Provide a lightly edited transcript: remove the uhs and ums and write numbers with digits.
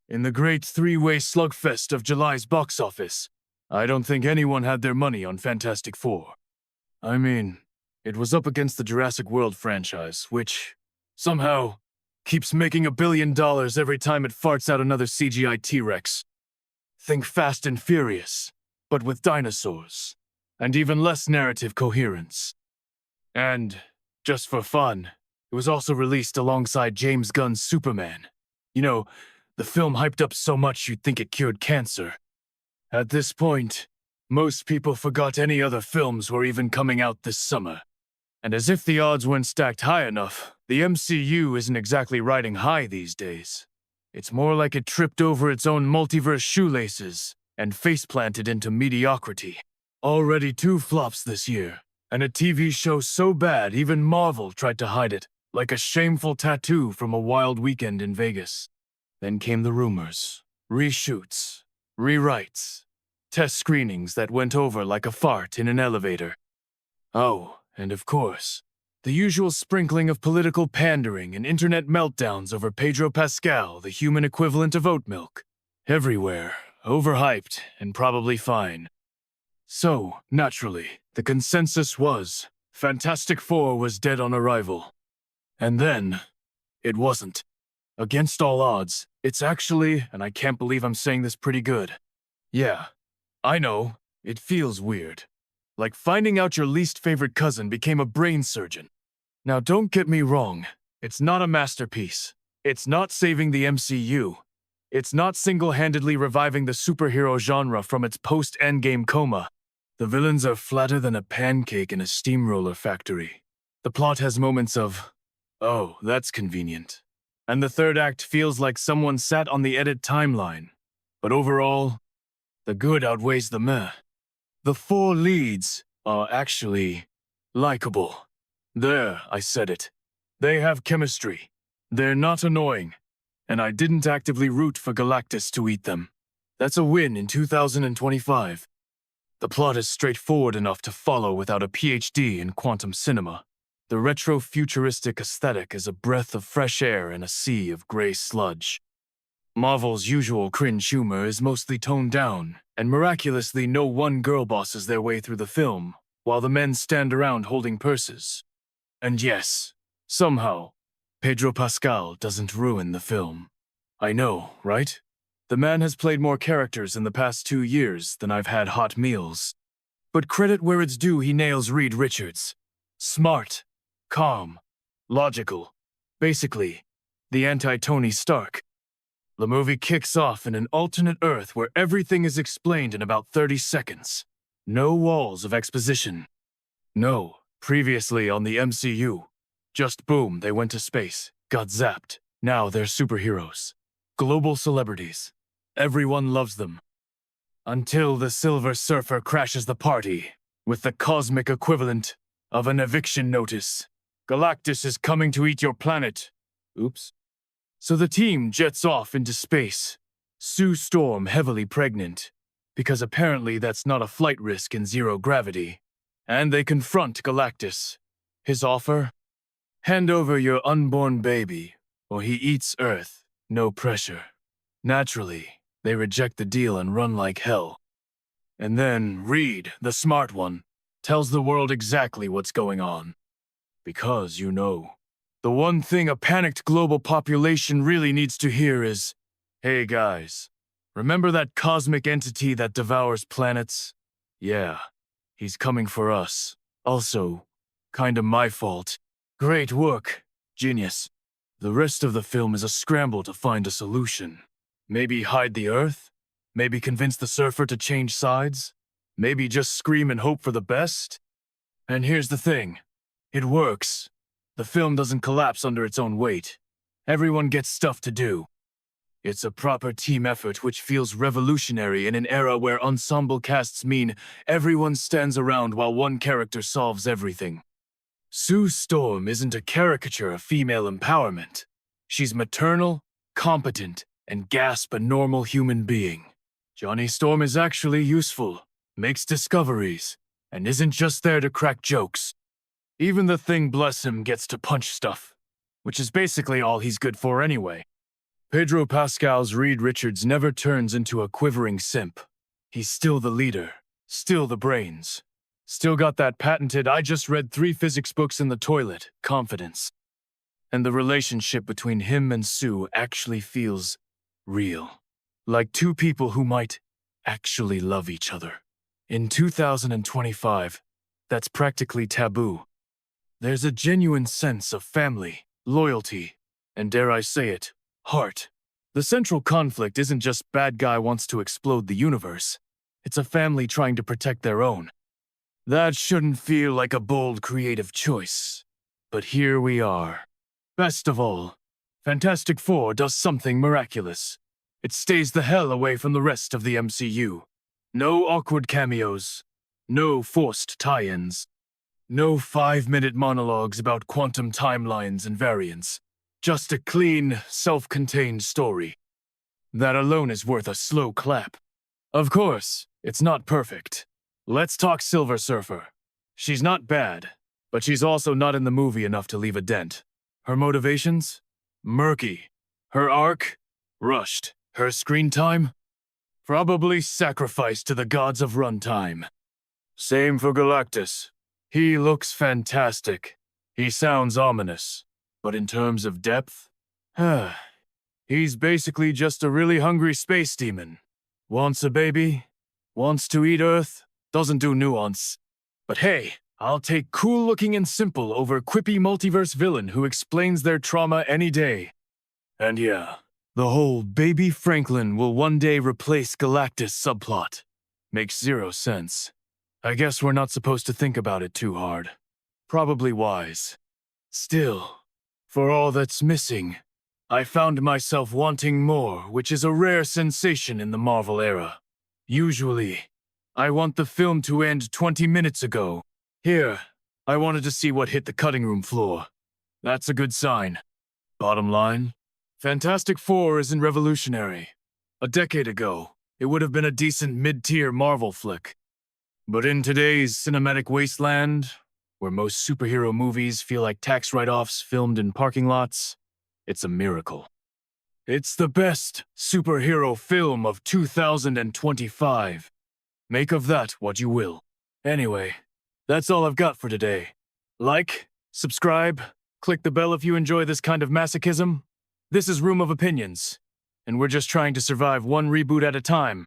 In the great three-way slugfest of July's box office, I don't think anyone had their money on Fantastic Four. I mean, it was up against the Jurassic World franchise, which, somehow, keeps making $1 billion every time it farts out another CGI T-Rex. Think Fast and Furious, but with dinosaurs, and even less narrative coherence. And, just for fun, it was also released alongside James Gunn's Superman. You know, the film hyped up so much you'd think it cured cancer. At this point, most people forgot any other films were even coming out this summer. And as if the odds weren't stacked high enough, the MCU isn't exactly riding high these days. It's more like it tripped over its own multiverse shoelaces and faceplanted into mediocrity. Already 2 flops this year, and a TV show so bad even Marvel tried to hide it, like a shameful tattoo from a wild weekend in Vegas. Then came the rumors, reshoots, rewrites, test screenings that went over like a fart in an elevator. Oh, and of course, the usual sprinkling of political pandering and internet meltdowns over Pedro Pascal, the human equivalent of oat milk. Everywhere, overhyped and probably fine. So, naturally, the consensus was Fantastic Four was dead on arrival. And then, it wasn't. Against all odds, it's actually, and I can't believe I'm saying this pretty good. Yeah, I know, it feels weird. Like finding out your least favorite cousin became a brain surgeon. Now don't get me wrong, it's not a masterpiece. It's not saving the MCU. It's not single-handedly reviving the superhero genre from its post-Endgame coma. The villains are flatter than a pancake in a steamroller factory. The plot has moments of, oh, that's convenient. And the third act feels like someone sat on the edit timeline. But overall, the good outweighs the meh. The 4 leads are actually likable. There, I said it. They have chemistry. They're not annoying. And I didn't actively root for Galactus to eat them. That's a win in 2025. The plot is straightforward enough to follow without a PhD in quantum cinema. The retro-futuristic aesthetic is a breath of fresh air in a sea of gray sludge. Marvel's usual cringe humor is mostly toned down, and miraculously no one girl bosses their way through the film, while the men stand around holding purses. And yes, somehow, Pedro Pascal doesn't ruin the film. I know, right? The man has played more characters in the past 2 years than I've had hot meals. But credit where it's due, he nails Reed Richards. Smart, calm, logical. Basically, the anti-Tony Stark. The movie kicks off in an alternate Earth where everything is explained in about 30 seconds. No walls of exposition. No, previously on the MCU. Just boom, they went to space, got zapped. Now they're superheroes. Global celebrities. Everyone loves them. Until the Silver Surfer crashes the party with the cosmic equivalent of an eviction notice. Galactus is coming to eat your planet. Oops. So the team jets off into space. Sue Storm heavily pregnant, because apparently that's not a flight risk in zero gravity. And they confront Galactus. His offer? Hand over your unborn baby, or he eats Earth. No pressure. Naturally, they reject the deal and run like hell. And then Reed, the smart one, tells the world exactly what's going on. Because, you know, the one thing a panicked global population really needs to hear is, hey guys, remember that cosmic entity that devours planets? Yeah, he's coming for us. Also, kinda my fault. Great work, genius. The rest of the film is a scramble to find a solution. Maybe hide the Earth? Maybe convince the surfer to change sides? Maybe just scream and hope for the best? And here's the thing. It works. The film doesn't collapse under its own weight. Everyone gets stuff to do. It's a proper team effort which feels revolutionary in an era where ensemble casts mean everyone stands around while one character solves everything. Sue Storm isn't a caricature of female empowerment. She's maternal, competent, and gasp a normal human being. Johnny Storm is actually useful, makes discoveries, and isn't just there to crack jokes. Even the Thing, bless him, gets to punch stuff, which is basically all he's good for anyway. Pedro Pascal's Reed Richards never turns into a quivering simp. He's still the leader, still the brains. Still got that patented "I just read 3 physics books in the toilet" confidence. And the relationship between him and Sue actually feels real. Like two people who might actually love each other. In 2025, that's practically taboo. There's a genuine sense of family, loyalty, and dare I say it, heart. The central conflict isn't just bad guy wants to explode the universe. It's a family trying to protect their own. That shouldn't feel like a bold creative choice. But here we are. Best of all, Fantastic Four does something miraculous. It stays the hell away from the rest of the MCU. No awkward cameos. No forced tie-ins. No 5-minute monologues about quantum timelines and variants. Just a clean, self-contained story. That alone is worth a slow clap. Of course, it's not perfect. Let's talk Silver Surfer. She's not bad, but she's also not in the movie enough to leave a dent. Her motivations? Murky. Her arc? Rushed. Her screen time? Probably sacrificed to the gods of runtime. Same for Galactus. He looks fantastic. He sounds ominous. But in terms of depth? He's basically just a really hungry space demon. Wants a baby? Wants to eat Earth? Doesn't do nuance. But hey, I'll take cool-looking and simple over quippy multiverse villain who explains their trauma any day. And yeah, the whole Baby Franklin will one day replace Galactus subplot. Makes zero sense. I guess we're not supposed to think about it too hard. Probably wise. Still, for all that's missing, I found myself wanting more, which is a rare sensation in the Marvel era. Usually, I want the film to end 20 minutes ago. Here, I wanted to see what hit the cutting room floor. That's a good sign. Bottom line, Fantastic Four isn't revolutionary. A decade ago, it would have been a decent mid-tier Marvel flick. But in today's cinematic wasteland, where most superhero movies feel like tax write-offs filmed in parking lots, it's a miracle. It's the best superhero film of 2025. Make of that what you will. Anyway, that's all I've got for today. Like, subscribe, click the bell if you enjoy this kind of masochism. This is Room of Opinions, and we're just trying to survive one reboot at a time.